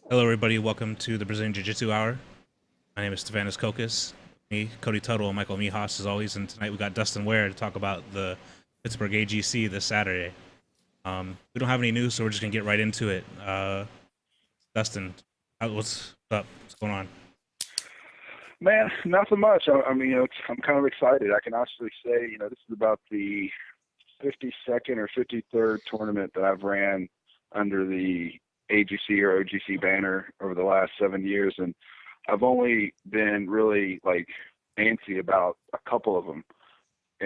Hello, everybody. Welcome to the Brazilian Jiu-Jitsu Hour. My name is Stefanos Kokis. Me, Cody Tuttle, and Michael Mihas, as always. And tonight we got Dustin Ware to talk about the Pittsburgh AGC this Saturday. We don't have any news, so we're just gonna get right into it. Dustin, what's up? What's going on? Man, not so much. I mean, I'm kind of excited. I can honestly say, this is about the 52nd or 53rd tournament that I've ran under the AGC or OGC banner over the last 7 years, and I've only been really like antsy about a couple of them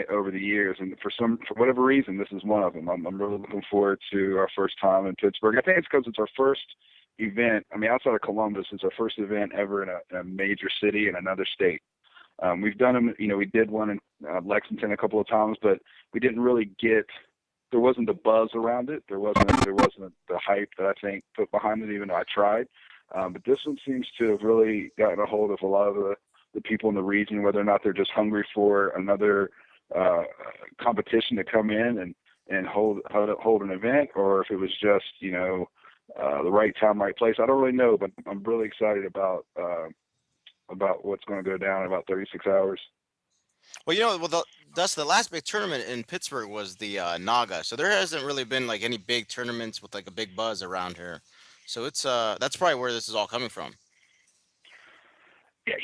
over the years. And for whatever reason, this is one of them. I'm really looking forward to our first time in Pittsburgh. I think it's because it's our first event. I mean, outside of Columbus, it's our first event ever in a major city in another state. We've done them, we did one in Lexington a couple of times, but we didn't really there wasn't the buzz around it. There wasn't the hype that I think put behind it, even though I tried. But this one seems to have really gotten a hold of a lot of the people in the region, whether or not they're just hungry for another competition to come in and hold an event, or if it was just, the right time, right place. I don't really know, but I'm really excited about what's going to go down in about 36 hours. Well, that's the last big tournament in Pittsburgh was the Naga. So there hasn't really been like any big tournaments with like a big buzz around here. So it's that's probably where this is all coming from.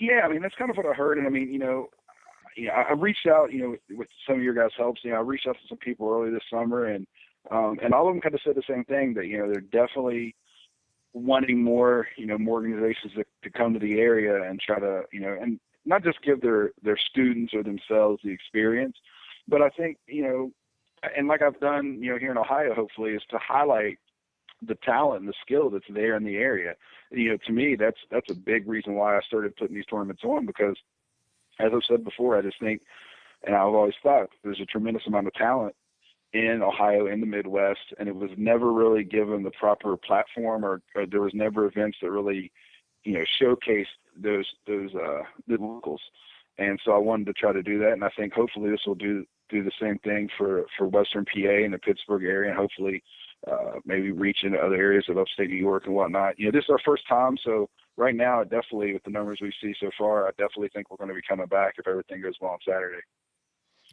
Yeah. I mean, that's kind of what I heard, and I mean, I reached out, with some of your guys' helps. I reached out to some people early this summer, and all of them kind of said the same thing, that they're definitely wanting more, more organizations to come to the area and try to, and not just give their students or themselves the experience, but I think, and like I've done, here in Ohio, hopefully, is to highlight the talent and the skill that's there in the area. To me, that's a big reason why I started putting these tournaments on, because as I've said before, I just think, and I've always thought, there's a tremendous amount of talent in Ohio, in the Midwest, and it was never really given the proper platform, or there was never events that really, showcased those the locals. And so I wanted to try to do that, and I think hopefully this will do the same thing for Western PA and the Pittsburgh area, and hopefully maybe reach into other areas of upstate New York and whatnot. This is our first time, so right now, definitely with the numbers we see so far, I definitely think we're going to be coming back if everything goes well on Saturday.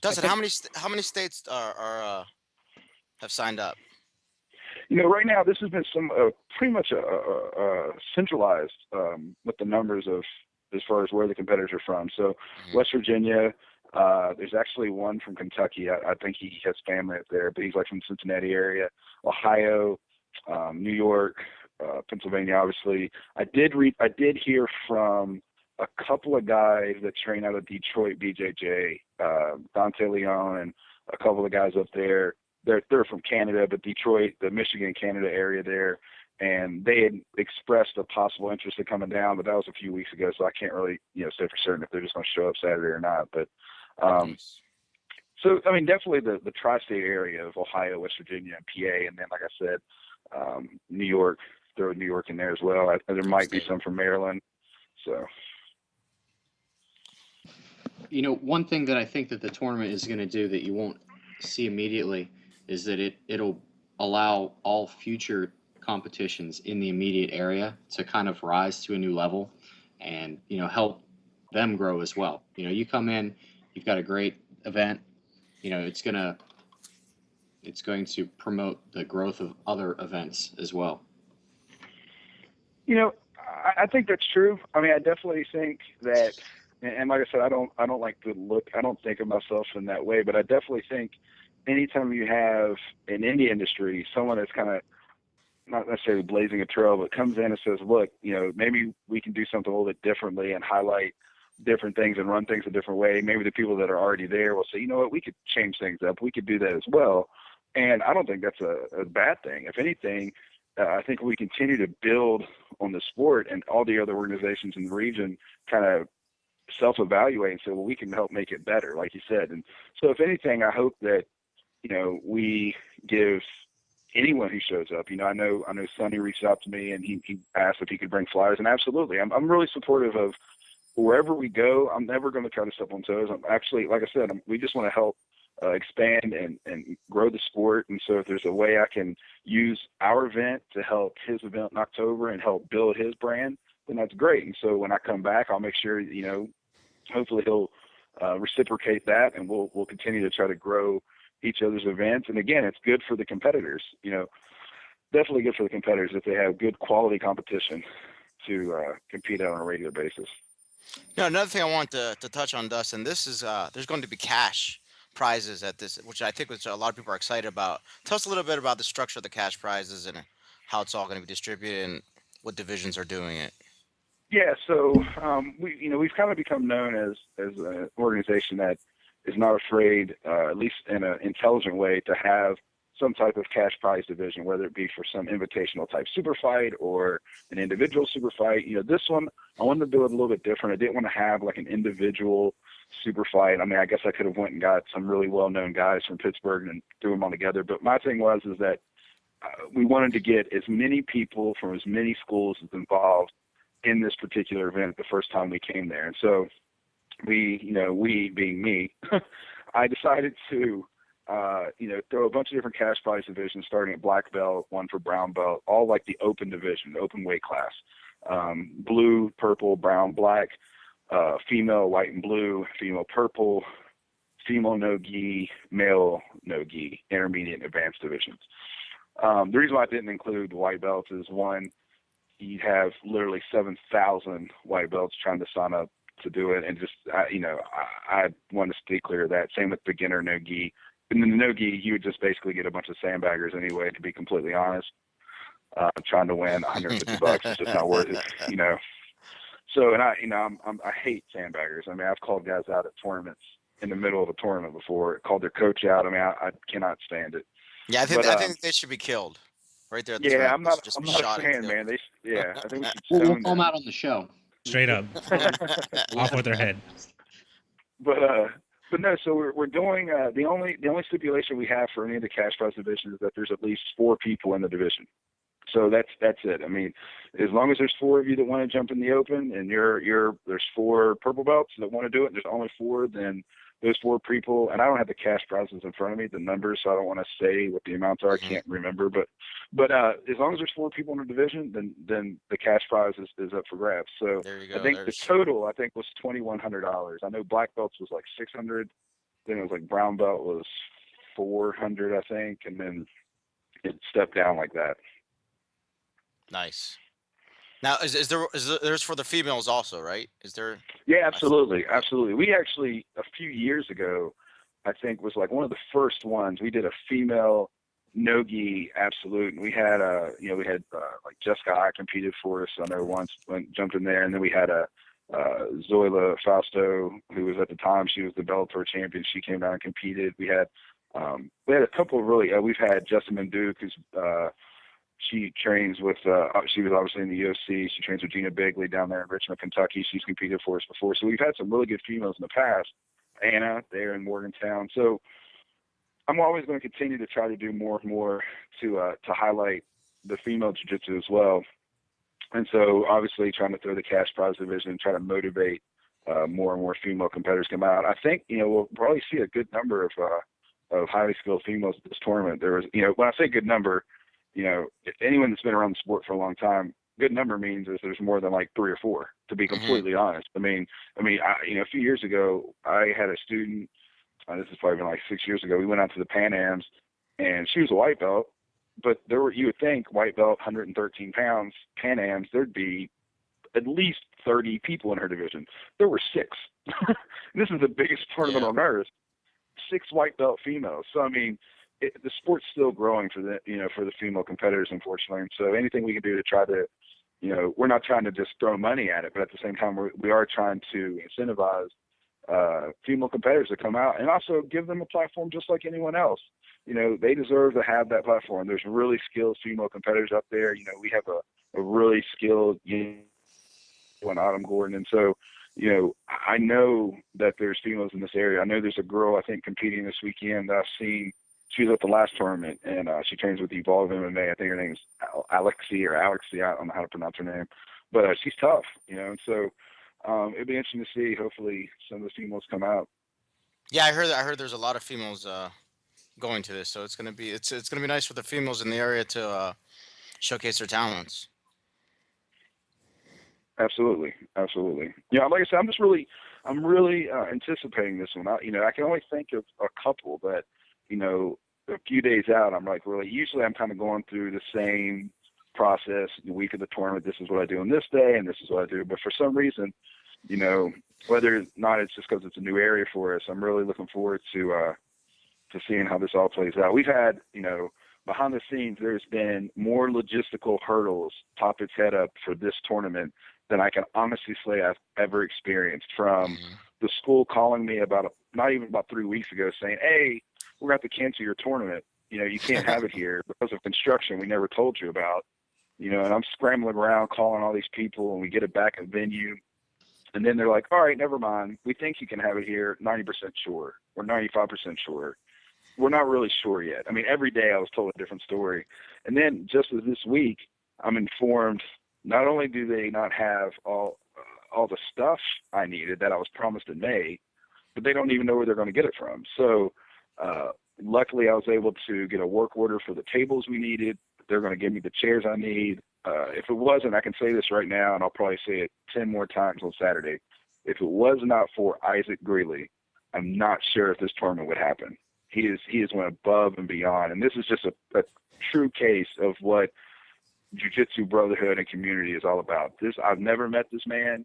Dustin, how many states are have signed up? Right now this has been some pretty much centralized with the numbers of as far as where the competitors are from. So West Virginia, there's actually one from Kentucky. I think he has family up there, but he's like from the Cincinnati area. Ohio, New York, Pennsylvania, obviously. I did hear from a couple of guys that train out of Detroit, BJJ, Dante Leon, and a couple of guys up there. They're from Canada, but Detroit, the Michigan, Canada area there, and they had expressed a possible interest in coming down, but that was a few weeks ago, so I can't really, say for certain if they're just going to show up Saturday or not. But so I mean, definitely the tri-state area of Ohio, West Virginia, and PA, and then like I said, New York. Throw New York in there as well. There might be some from Maryland. So. One thing that I think that the tournament is going to do that you won't see immediately is that it'll allow all future competitions in the immediate area to kind of rise to a new level and, help them grow as well. You come in, you've got a great event, it's going to promote the growth of other events as well. I think that's true. I mean, I definitely think that, and like I said, I don't like to look, I don't think of myself in that way, but I definitely think anytime you have in any industry someone that's kind of not necessarily blazing a trail, but comes in and says, look, maybe we can do something a little bit differently and highlight different things and run things a different way. Maybe the people that are already there will say, you know what, we could change things up. We could do that as well. And I don't think that's a bad thing. If anything, I think we continue to build on the sport, and all the other organizations in the region kind of self-evaluate and say, well, we can help make it better, like you said. And so if anything, I hope that, we give anyone who shows up, I know Sonny reached out to me and he asked if he could bring flyers, and absolutely, I'm really supportive of wherever we go. I'm never going to try to step on toes. I'm actually, like I said, we just want to help expand and grow the sport. And so if there's a way I can use our event to help his event in October and help build his brand, then that's great. And so when I come back, I'll make sure, hopefully he'll reciprocate that, and we'll continue to try to grow each other's events. And again, it's good for the competitors, definitely good for the competitors if they have good quality competition to compete on a regular basis. Now, another thing I want to touch on, Dustin, this is there's going to be cash prizes at this, which I think a lot of people are excited about. Tell us a little bit about the structure of the cash prizes and how it's all going to be distributed and what divisions are doing it. Yeah, so we've kind of become known as an organization that is not afraid, at least in an intelligent way, to have some type of cash prize division, whether it be for some invitational type super fight or an individual super fight. This one, I wanted to do it a little bit different. I didn't want to have like an individual super fight. I mean, I guess I could have went and got some really well-known guys from Pittsburgh and threw them all together. But my thing is that we wanted to get as many people from as many schools as involved in this particular event the first time we came there. And so we being me, I decided to throw a bunch of different cash prize divisions, starting at black belt, one for brown belt, all like the open division, the open weight class, blue, purple, brown, black, female, white and blue, female, purple, female no gi, male no gi, intermediate and advanced divisions. The reason why I didn't include the white belts is, one, you have literally 7,000 white belts trying to sign up to do it, and just I want to stay clear of that. Same with beginner no gi. And then the no gi, you would just basically get a bunch of sandbaggers anyway, to be completely honest. Trying to win $150 is just not worth it, So, and I hate sandbaggers. I mean, I've called guys out at tournaments in the middle of a tournament before, called their coach out. I mean, I cannot stand it. Yeah, I think they should be killed right there at the yeah, track. I'm not shot a fan, and man. I think we should We'll stone call them them. out on the show. Straight up, off with their head. But no. So we're doing the only stipulation we have for any of the cash prize divisions is that there's at least 4 people in the division. So that's it. I mean, as long as there's 4 of you that want to jump in the open, and there's 4 purple belts that want to do it, and there's only 4, then those 4 people, and I don't have the cash prizes in front of me, the numbers, so I don't want to say what the amounts are. I can't remember, but as long as there's 4 people in the division, then the cash prize is up for grabs. So there you go. I think the total was $2,100. I know black belts was like $600. Then it was like brown belt was $400, I think, and then it stepped down like that. Nice. Now, there's for the females also, right? Is there? Yeah, absolutely. We actually, a few years ago, I think was like one of the first ones, we did a female no-gi absolute, and we had like Jessica I competed for us. I know once jumped in there, and then we had Zoila Fausto, who was at the time, she was the Bellator champion. She came down and competed. We had a couple of really, we've had Justin Duke, who's she trains with, she was obviously in the UFC. She trains with Gina Bigley down there in Richmond, Kentucky. She's competed for us before. So we've had some really good females in the past. Anna there in Morgantown. So I'm always going to continue to try to do more and more to highlight the female jiu-jitsu as well. And so obviously trying to throw the cash prize division and try to motivate more and more female competitors come out. I think, we'll probably see a good number of highly skilled females at this tournament. There was, when I say good number, if anyone that's been around the sport for a long time, good number means is there's more than like 3 or 4, to be completely honest. I mean, a few years ago, I had a student, this is probably been like 6 years ago, we went out to the Pan Ams, and she was a white belt, but you would think white belt, 113 pounds, Pan Ams, there'd be at least 30 people in her division. There were 6. This is the biggest tournament on earth. 6 white belt females. So, I mean, the sport's still growing for the female competitors, unfortunately. And so anything we can do to try to, we're not trying to just throw money at it, but at the same time, we are trying to incentivize female competitors to come out and also give them a platform just like anyone else. They deserve to have that platform. There's really skilled female competitors up there. We have a really skilled one, Autumn Gordon. And so, I know that there's females in this area. I know there's a girl, I think, competing this weekend that I've seen. She was at the last tournament, and she trains with Evolve MMA. I think her name is Alexi. I don't know how to pronounce her name, but she's tough, and so it'd be interesting to see. Hopefully, some of the females come out. Yeah, I heard there's a lot of females going to this, so it's gonna be nice for the females in the area to showcase their talents. Absolutely, absolutely. Yeah, like I said, I'm really anticipating this one. I can only think of a couple that, a few days out, I'm like really. Usually, I'm kind of going through the same process the week of the tournament. This is what I do on this day, and this is what I do. But for some reason, you know, whether or not it's just because it's a new area for us, I'm really looking forward to seeing how this all plays out. We've had, behind the scenes, there's been more logistical hurdles pop its head up for this tournament than I can honestly say I've ever experienced. From Hmm. the school calling me not even about 3 weeks ago, saying, "Hey, we're going to have to cancel your tournament. You can't have it here because of construction we never told you about." And I'm scrambling around calling all these people, and we get it back at venue. And then they're like, "All right, never mind. We think you can have it here, 90% sure, or 95% sure. We're not really sure yet." I mean, every day I was told a different story. And then just as this week, I'm informed not only do they not have all the stuff I needed that I was promised in May, but they don't even know where they're going to get it from. So luckily, I was able to get a work order for the tables we needed. They're going to give me the chairs I need. If it wasn't, I can say this right now, and I'll probably say it 10 more times on Saturday. If it was not for Isaac Greeley, I'm not sure if this tournament would happen. He has went above and beyond, and this is just a true case of what jiu-jitsu brotherhood and community is all about. I've never met this man.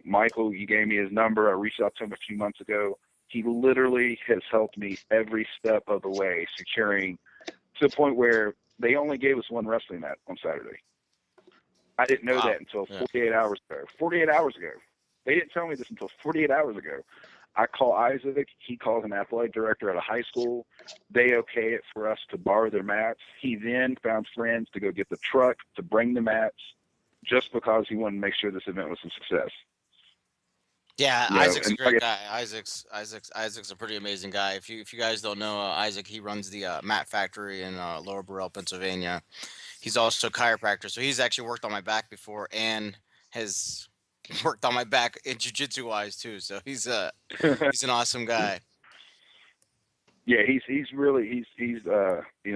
Michael, you gave me his number. I reached out to him a few months ago. He literally has helped me every step of the way, securing to the point where they only gave us one wrestling mat on Saturday. I didn't know Wow. that until Yeah. 48 hours ago. 48 hours ago. They didn't tell me this until 48 hours ago. I call Isaac. He calls an athletic director at a high school. They okay it for us to borrow their mats. He then found friends to go get the truck to bring the mats just because he wanted to make sure this event was a success. Yeah, Isaac's a And like great guy. Isaac's a pretty amazing guy. If you guys don't know Isaac, he runs the Mat Factory in Lower Burrell, Pennsylvania. He's also a chiropractor, so he's actually worked on my back before and has worked on my back in jiu-jitsu wise too. So he's an awesome guy. yeah,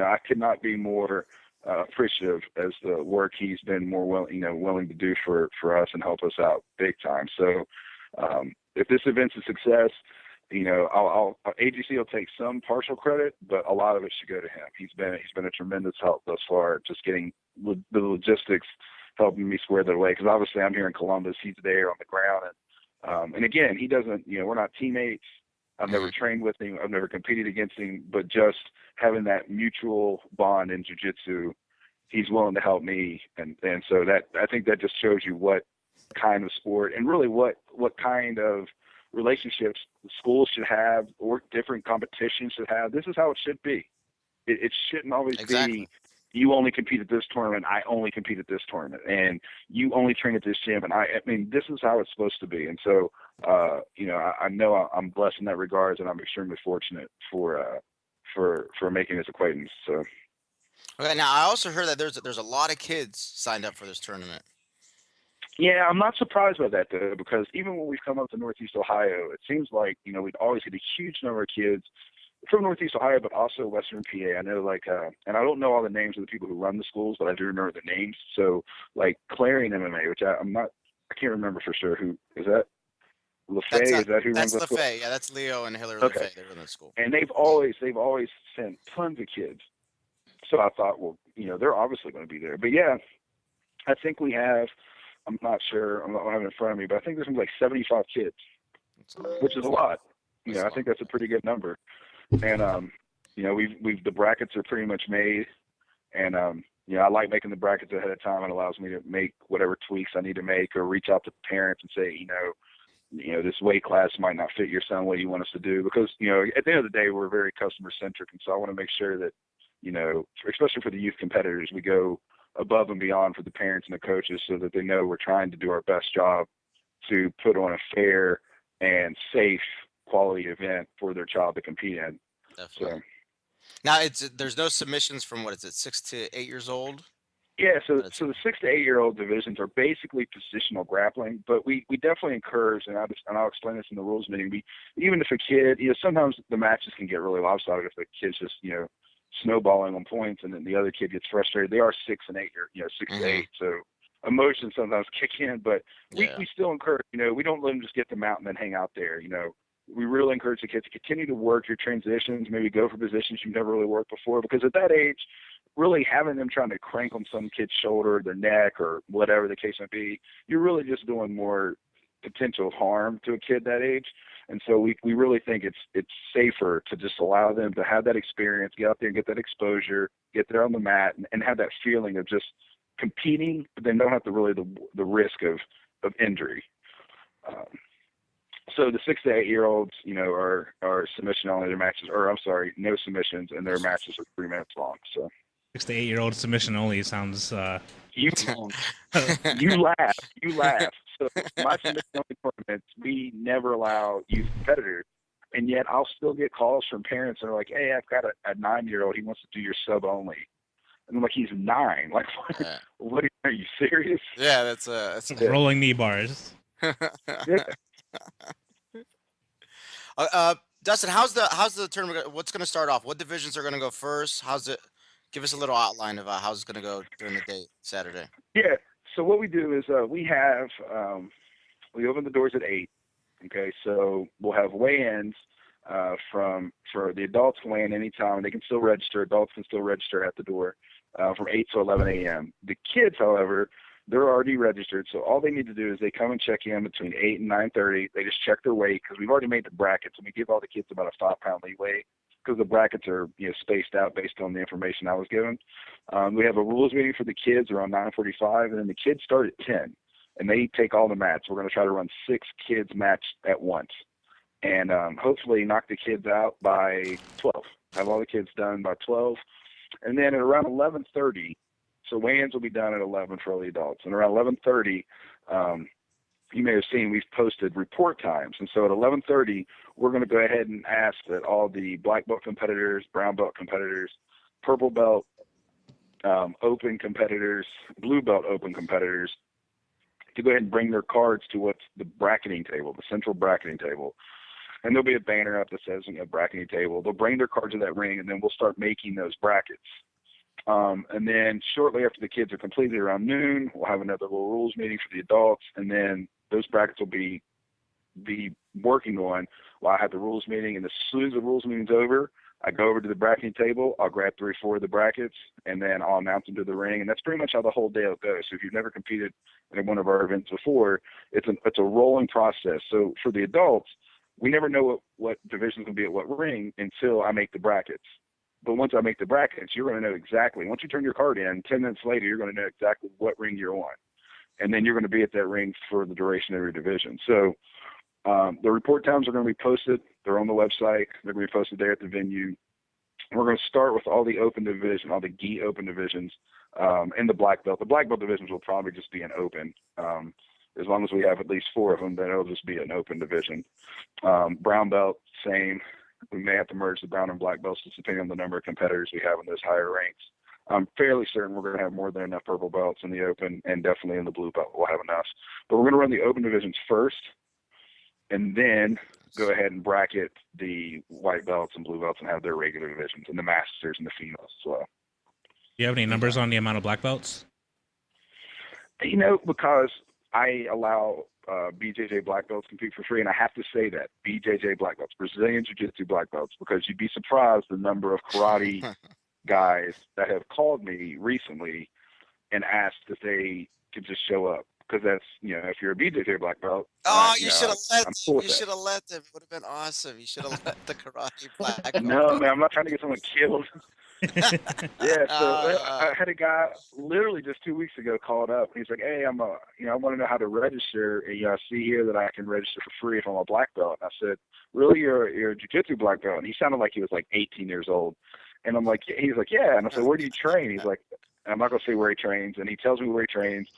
I could not be more appreciative as the work he's been more willing to do for us and help us out big time. So if this event's a success, I'll AGC will take some partial credit, but a lot of it should go to him. He's been a tremendous help thus far, just getting the logistics, helping me square that away. Because obviously I'm here in Columbus, he's there on the ground, and again, he doesn't. We're not teammates. I've never Hmm. trained with him. I've never competed against him, but just having that mutual bond in jiu-jitsu, he's willing to help me, and so that I think that just shows you what kind of sport and really what kind of relationships schools should have or different competitions should have. This is how it should be. It shouldn't always Exactly. be you only compete at this tournament, I only compete at this tournament, and you only train at this gym. And I mean, this is how it's supposed to be. And so, I know I'm blessed in that regards, and I'm extremely fortunate for making his acquaintance. So. Okay, now I also heard that there's a lot of kids signed up for this tournament. Yeah, I'm not surprised by that though, because even when we've come up to Northeast Ohio, it seems like we'd always get a huge number of kids from Northeast Ohio, but also Western PA. I know, and I don't know all the names of the people who run the schools, but I do remember the names. So, like Clarion MMA, which I can't remember for sure who is that. That's LaFay, is that who runs that's that school? LaFay. Yeah, that's Leo and Hillary Okay, LaFay. They're in the school. and they've always sent tons of kids. So I thought, well, they're obviously going to be there. But yeah, I think we have. I'm not sure. I don't have it in front of me, but I think there's like 75 kids, That's, which is a lot. that's a I lot. think that's a pretty good number. And we've the brackets are pretty much made, and I like making the brackets ahead of time. It allows me to make whatever tweaks I need to make, or reach out to parents and say, this weight class might not fit your son. What do you want us to do? Because at the end of the day, we're very customer centric, and so I want to make sure that especially for the youth competitors, we go above and beyond for the parents and the coaches, so that they know we're trying to do our best job to put on a fair and safe quality event for their child to compete in. Definitely. So Now there's no submissions from what is it, 6 to 8 years old? Yeah, so That's the 6 to 8-year-old divisions are basically positional grappling, but we definitely encourage, and I'll explain this in the rules meeting. Even if a kid, sometimes the matches can get really lopsided if the kid's just snowballing on points, and then the other kid gets frustrated. They are 6 and 8, or 6 to 8, so emotions sometimes kick in, but we still encourage. We don't let them just get them out and then hang out there. We really encourage the kids to continue to work your transitions, maybe go for positions you've never really worked before, because at that age, really having them trying to crank on some kid's shoulder, their neck, or whatever the case may be, you're really just doing more potential harm to a kid that age. And so we really think it's safer to just allow them to have that experience, get out there and get that exposure, get there on the mat, and have that feeling of just competing, but then don't have to really the risk of injury. So the 6 to 8-year-olds, are submission only. Their matches, no submissions, and their matches are 3 minutes long. So 6 to 8-year-old submission only sounds. You laugh. So my submission only tournaments, we never allow youth competitors, and yet I'll still get calls from parents that are like, "Hey, I've got a 9-year-old. He wants to do your sub only." And I'm like, "He's 9. Like, what are you serious?" Yeah, that's rolling knee bars. Yeah. Dustin, how's the tournament? What's going to start off? What divisions are going to go first? Give us a little outline of how it's going to go during the day, Saturday. Yeah. So what we do is we we open the doors at 8. Okay. So we'll have weigh-ins for the adults can weigh in anytime. They can still register. Adults can still register at the door from 8 to 11 a.m. The kids, however, they're already registered, so all they need to do is they come and check in between 8 and 9:30. They just check their weight because we've already made the brackets, and we give all the kids about a 5-pound leeway because the brackets are spaced out based on the information I was given. We have a rules meeting for the kids around 9:45, and then the kids start at 10, and they take all the mats. We're going to try to run 6 kids match at once, and hopefully knock the kids out by 12. Have all the kids done by 12, and then at around 11:30. So weigh-ins will be done at 11 for all the adults. And around 11:30, you may have seen we've posted report times. And so at 11:30, we're going to go ahead and ask that all the black belt competitors, brown belt competitors, purple belt open competitors, blue belt open competitors, to go ahead and bring their cards to what's the bracketing table, the central bracketing table. And there'll be a banner up that says, bracketing table. They'll bring their cards to that ring, and then we'll start making those brackets. And then shortly after the kids are completed around noon, we'll have another little rules meeting for the adults, and then those brackets will be working on while I have the rules meeting. And as soon as the rules meeting's over, I go over to the bracketing table, I'll grab 3 or 4 of the brackets, and then I'll announce them to the ring. And that's pretty much how the whole day will go. So if you've never competed in one of our events before, it's a rolling process. So for the adults, we never know what division's going to be at what ring until I make the brackets. But once I make the brackets, you're going to know exactly. Once you turn your card in, 10 minutes later, you're going to know exactly what ring you're on. And then you're going to be at that ring for the duration of your division. So the report times are going to be posted. They're on the website. They're going to be posted there at the venue. We're going to start with all the open division, all the gi open divisions, and the black belt. The black belt divisions will probably just be an open. As long as we have at least 4 of them, then it'll just be an open division. Brown belt, same. We may have to merge the brown and black belts just depending on the number of competitors we have in those higher ranks. I'm fairly certain we're going to have more than enough purple belts in the open, and definitely in the blue belt we'll have enough. But we're going to run the open divisions first, and then go ahead and bracket the white belts and blue belts and have their regular divisions, and the masters and the females as well. Do you have any numbers on the amount of black belts? Because I allow BJJ black belts compete for free, and I have to say that BJJ black belts, Brazilian Jiu-Jitsu black belts, because you'd be surprised the number of karate guys that have called me recently and asked if they could just show up, because that's if you're a BJJ black belt. You should have let. You should have let them. It would have been awesome. You should have let the karate black belt. No, man, I'm not trying to get someone killed. Yeah, so I had a guy literally just 2 weeks ago called up. He's like, "Hey, I want to know how to register. And I see here that I can register for free if I'm a black belt." And I said, "Really, you're a jiu-jitsu black belt?" And he sounded like he was like 18 years old. And I'm like, he's like, "Yeah." And I said, "Where do you train?" He's like, I'm not gonna say where he trains. And he tells me where he trains.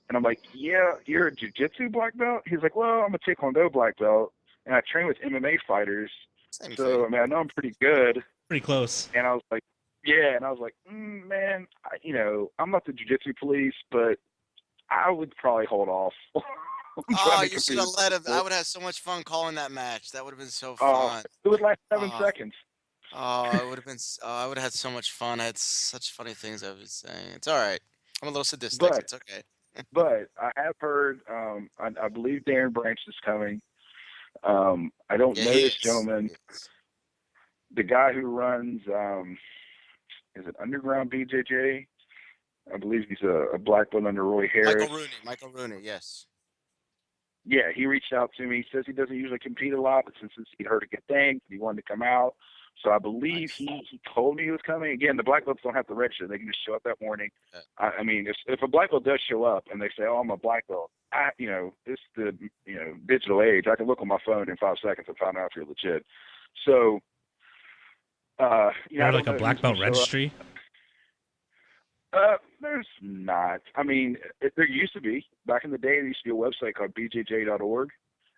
And I'm like, "Yeah, you're a jiu-jitsu black belt?" He's like, "Well, I'm a taekwondo black belt, and I train with MMA fighters. So I mean, I know I'm pretty good." Pretty close. And I was like, Yeah, and I was like, man, I'm not the jiu-jitsu police, but I would probably hold off. on Oh, trying to you should compete have with let him. I people. would have so much fun calling that match. That would have been so Oh, fun. it would last 7 seconds. Oh, it would have been. I would have had so much fun. I had such funny things I was saying. It's all right. I'm a little sadistic. But It's okay. I have heard. I believe Darren Branch is coming. I don't Yeah, know he this is. gentleman. He is. The guy who runs, is it Underground BJJ? I believe he's a black belt under Roy Harris. Michael Rooney. Michael Rooney. Yes. Yeah, he reached out to me. He says he doesn't usually compete a lot, but since he'd heard a good thing, he wanted to come out. So I believe Nice. he told me he was coming. Again, the black belts don't have to register; they can just show up that morning. Yeah. I mean, if a black belt does show up and they say, "Oh, I'm a black belt," it's the digital age. I can look on my phone in 5 seconds and find out if you're legit. So, Or like a black belt registry. There's not. I mean, there used to be. Back in the day, there used to be a website called BJJ.org,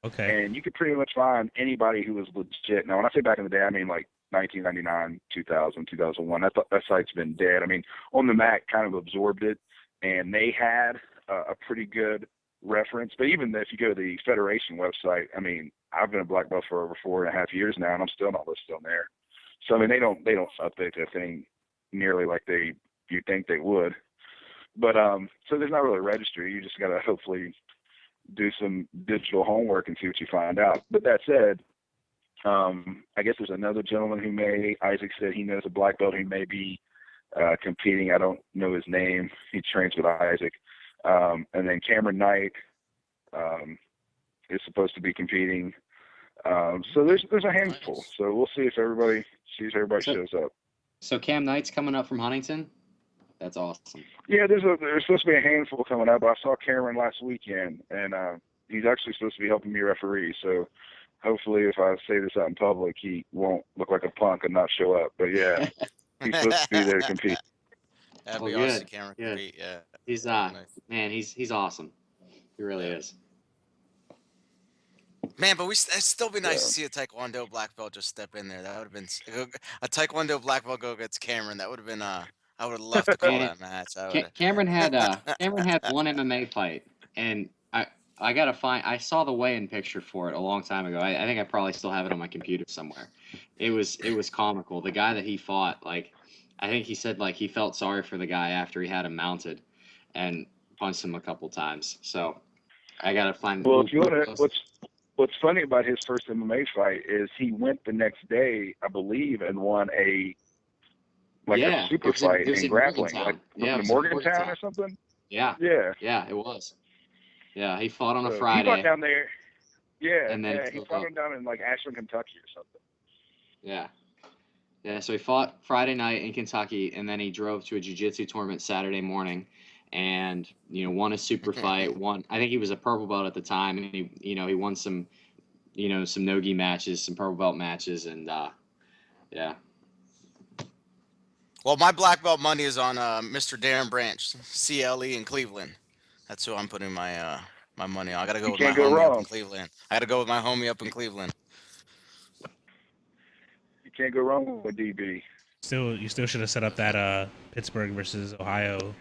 Okay. and you could pretty much find anybody who was legit. Now, when I say back in the day, I mean like 1999, 2000, 2001. That site's been dead. I mean, On the Mac kind of absorbed it, and they had a pretty good reference. But even if you go to the Federation website, I mean, I've been a black belt for over 4.5 years now, and I'm still not listed on there. So I mean, they don't update that thing nearly like you think they would. But so there's not really a registry. You just got to hopefully do some digital homework and see what you find out. But that said, I guess there's another gentleman Isaac said he knows a black belt who may be competing. I don't know his name. He trains with Isaac. And then Cameron Knight is supposed to be competing. So there's a handful. Nice. So we'll see if everybody shows up. So Cam Knight's coming up from Huntington. That's awesome. Yeah, there's supposed to be a handful coming up. I saw Cameron last weekend, and he's actually supposed to be helping me referee. So hopefully, if I say this out in public, he won't look like a punk and not show up. But yeah, he's supposed to be there to compete. That'd Well, be good. awesome. Cameron Good. compete. Yeah. He's Nice. man, he's awesome. He really is. Man, but it'd still be nice Yeah. to see a Taekwondo black belt just step in there. That would have been a Taekwondo black belt go against Cameron. That would have been I would have loved to call Man, that match. I Cameron had one MMA fight, and I gotta find. I saw the weigh-in picture for it a long time ago. I think I probably still have it on my computer somewhere. It was comical. The guy that he fought, like, I think he said like he felt sorry for the guy after he had him mounted, and punched him a couple times. So I gotta find. Well, if you want to, what's funny about his first MMA fight is he went the next day, I believe, and won a super fight in grappling, like in Morgantown or something. Yeah, it was. Yeah, he fought on a Friday. He fought down there. Yeah, and then he fought him down in like Ashland, Kentucky or something. Yeah. So he fought Friday night in Kentucky, and then he drove to a jiu-jitsu tournament Saturday morning, and won a super fight. I think he was a purple belt at the time, and he won some some no-gi matches, some purple belt matches, and yeah. Well, my black belt money is on Mr. Darren Branch, CLE in Cleveland. That's who I'm putting my my money on. I gotta go with my homie up in Cleveland. I gotta go with my homie up in Cleveland. You can't go wrong with DB. You still should have set up that Pittsburgh versus Ohio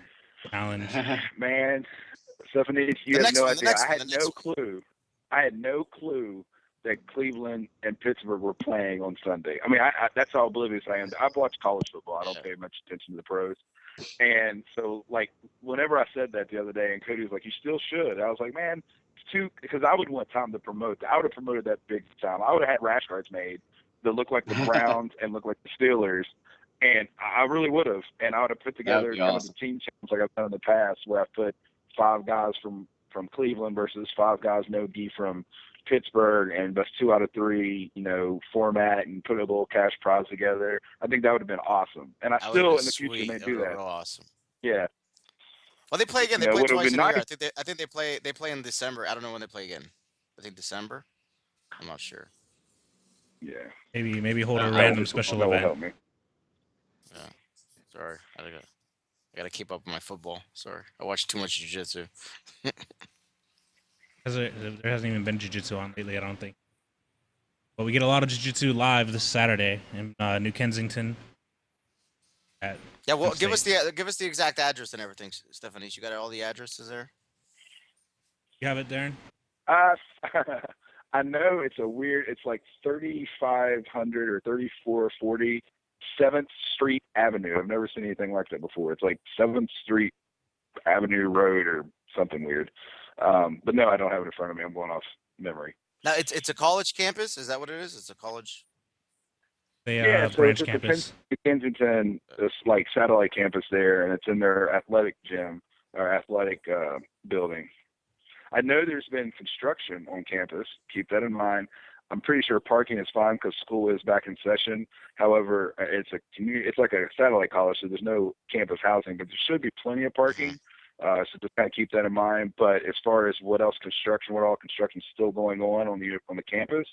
challenge. Man, Stephanie, you have no idea. I had no clue that Cleveland and Pittsburgh were playing on Sunday. I mean, that's how oblivious I am. I've watched college football. I don't pay much attention to the pros. And so, like, whenever I said that the other day, and Cody was like, "You still should," I was like, "Man, because I would want time to promote. I would have promoted that big time. I would have had rash guards made that look like the Browns and look like the Steelers, and I really would have. And I would have put together kind of the team challenge like I've done in the past, where I put 5 guys from Cleveland versus 5 guys no-gi from Pittsburgh, and best 2 out of 3, format, and put a little cash prize together. I think that would have been awesome. And I still in the future may do that. Awesome. Yeah. Well, they play again. They play twice in a year. Nice. I think they play in December. I don't know when they play again. I think December. I'm not sure. Yeah. Maybe hold a random special event. Help me. Yeah. Sorry. I gotta keep up with my football. Sorry. I watch too much jiu-jitsu. There hasn't even been jiu-jitsu on lately, I don't think. But we get a lot of jiu-jitsu live this Saturday in New Kensington. Yeah, well, give Upstate. us the exact address and everything, Stephanie. You got all the addresses there? You have it, Darren? Uh, I know it's a weird. It's like 3500 or 3440 7th Street Avenue. I've never seen anything like that before. It's like 7th Street Avenue Road or something weird. But no, I don't have it in front of me. I'm going off memory. Now it's a college campus. Is that what it is? It's a college. They Yeah, so branch it's at campus. the Kensington, this like satellite campus there, and it's in their athletic gym or athletic building. I know there's been construction on campus. Keep that in mind. I'm pretty sure parking is fine because school is back in session. However, it's like a satellite college, so there's no campus housing, but there should be plenty of parking. So just kind of keep that in mind. But as far as what all construction is still going on the campus,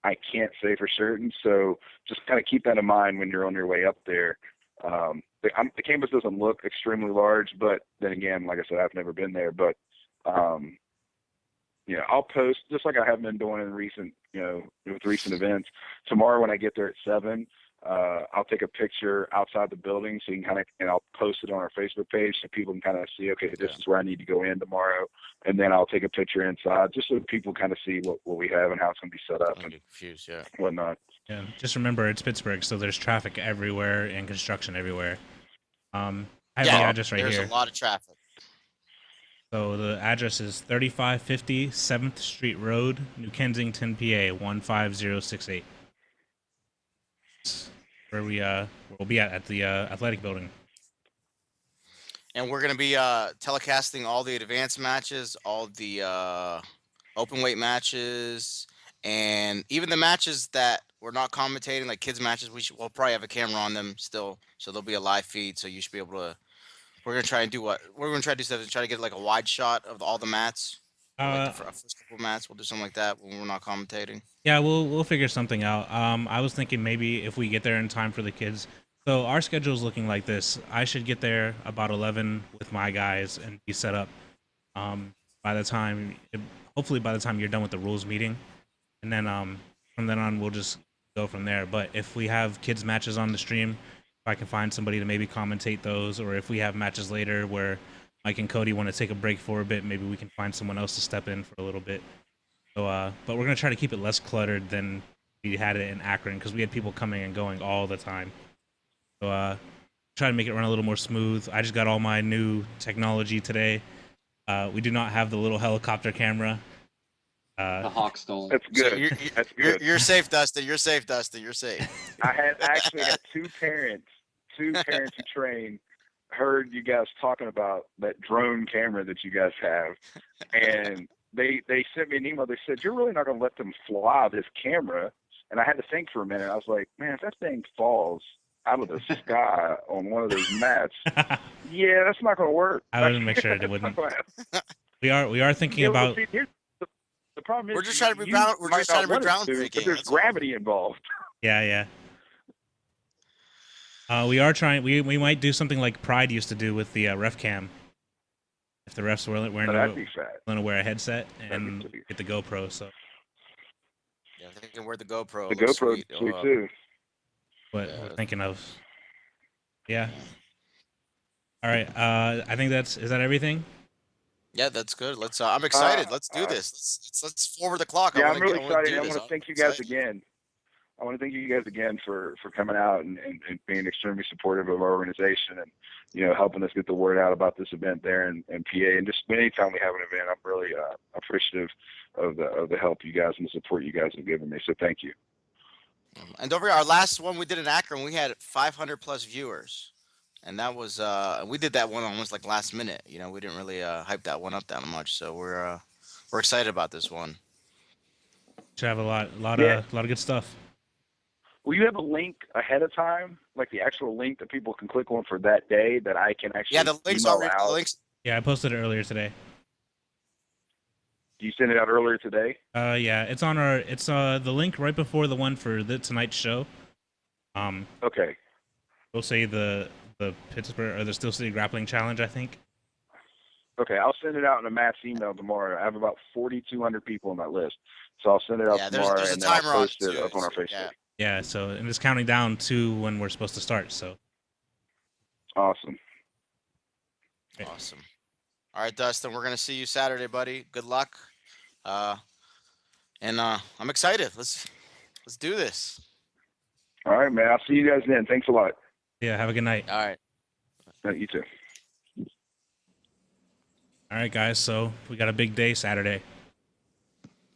I can't say for certain. So just kind of keep that in mind when you're on your way up there. The campus doesn't look extremely large, but then again, like I said, I've never been there. But I'll post just like I have been doing in recent events. Tomorrow when I get there at 7, I'll take a picture outside the building so you can and I'll post it on our Facebook page so people can kind of see, okay, this is where I need to go in tomorrow. And then I'll take a picture inside just so people kind of see what we have and how it's going to be set up and confused, whatnot. Yeah, just remember it's Pittsburgh, so there's traffic everywhere and construction everywhere. I have the address right here. There's a lot of traffic. So the address is 3550 7th Street Road, New Kensington, PA 15068. Where we'll be at the athletic building. And we're gonna be telecasting all the advanced matches, all the open weight matches, and even the matches that we're not commentating, like kids matches. We'll probably have a camera on them still, so there'll be a live feed. So you should be able to. We're gonna try and do what? We're gonna try to do stuff. Try to get like a wide shot of all the mats. Like the first couple mats, we'll do something like that when we're not commentating. Yeah, we'll figure something out. I was thinking maybe if we get there in time for the kids. So our schedule is looking like this. I should get there about 11 with my guys and be set up. Hopefully by the time you're done with the rules meeting, and then from then on we'll just go from there. But if we have kids matches on the stream, if I can find somebody to maybe commentate those, or if we have matches later where Mike and Cody want to take a break for a bit, maybe we can find someone else to step in for a little bit. So, but we're gonna try to keep it less cluttered than we had it in Akron because we had people coming and going all the time. So, try to make it run a little more smooth. I just got all my new technology today. We do not have the little helicopter camera. The Hawk stole. That's good. So That's good. You're safe, Dustin. You're safe, Dustin. You're safe. I actually had two parents who train heard you guys talking about that drone camera that you guys have, and they sent me an email. They said, you're really not going to let them fly this camera. And I had to think for a minute. I was like, man, if that thing falls out of the sky on one of those mats, yeah, that's not going to work. I wanted to make sure it wouldn't. We are thinking about. See, the problem is We're just trying to be groundbreaking. but there's gravity involved. Yeah. We are trying. We might do something like Pride used to do with the ref cam. If the refs were willing to wear a headset and get the GoPro, so. Yeah, they can wear the GoPro. The GoPro sweet too. What we're thinking of. Yeah. All right. I think is that everything? Yeah, that's good. Let's. I'm excited. Let's do this. Let's forward the clock. Yeah, I'm really excited. I want to thank you guys again. I want to thank you guys again for coming out and being extremely supportive of our organization and, helping us get the word out about this event there in PA. And just anytime we have an event, I'm really appreciative of the help you guys and the support you guys have given me. So thank you. And don't forget, our last one we did in Akron, we had 500 plus viewers. And that was, we did that one almost like last minute. We didn't really hype that one up that much. So we're excited about this one. Should have a lot of good stuff. Will you have a link ahead of time, like the actual link that people can click on for that day that I can actually the links email out? The links. Yeah, I posted it earlier today. You sent it out earlier today? Yeah, it's on our. It's the link right before the one for tonight's show. Okay. We'll say the Pittsburgh or the Steel City Grappling Challenge, I think. Okay, I'll send it out in a mass email tomorrow. I have about 4,200 people on that list, so I'll send it out tomorrow there's and then I'll post it too, up on our Facebook. Yeah, so and it's counting down to when we're supposed to start. So. Awesome. Okay. Awesome. All right, Dustin, we're gonna see you Saturday, buddy. Good luck. And I'm excited. Let's do this. All right, man. I'll see you guys then. Thanks a lot. Yeah, have a good night. All right. You too. All right, guys. So we got a big day Saturday.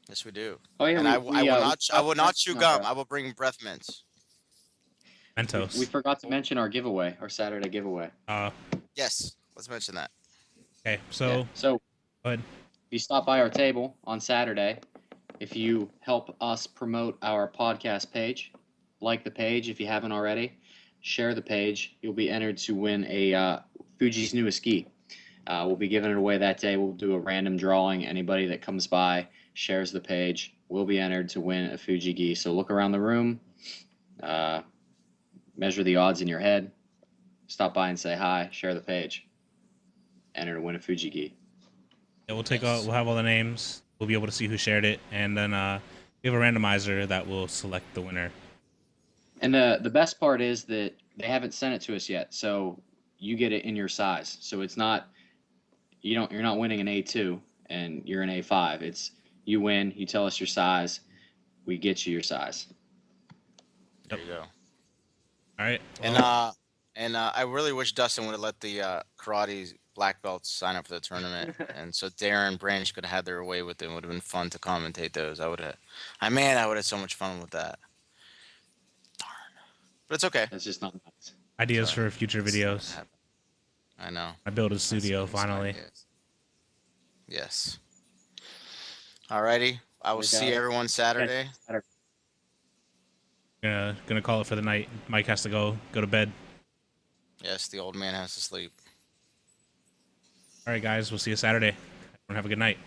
Yes, we do. Oh yeah, And I will not chew gum. I will bring breath mints. Mentos. We forgot to mention our giveaway, our Saturday giveaway. Yes, let's mention that. Okay. So Yeah. So go ahead. if you stop by our table on Saturday, if you help us promote our podcast page, like the page if you haven't already, share the page, you'll be entered to win a Fuji's newest gi. We'll be giving it away that day. We'll do a random drawing. Anybody that comes by, shares the page, will be entered to win a Fuji gi. So look around the room, measure the odds in your head, stop by and say hi, share the page, enter to win a Fuji gi. Yeah, we'll have all the names. We'll be able to see who shared it, and then we have a randomizer that will select the winner. And the best part is that they haven't sent it to us yet, so you get it in your size. So it's not you're not winning an A2 and you're an A5. It's you win, you tell us your size, we get you your size. There you go. All right. And I really wish Dustin would have let the karate black belts sign up for the tournament, and so Darren Branch could have had their way with it. It would have been fun to commentate those. I would have had so much fun with that. Darn. But it's okay. That's just not nice. Ideas Sorry. for future videos. I know. I built a studio That's finally. Yes. Alrighty. I will see everyone Saturday. Gonna call it for the night. Mike has to go to bed. Yes, the old man has to sleep. All right, guys. We'll see you Saturday. Everyone have a good night.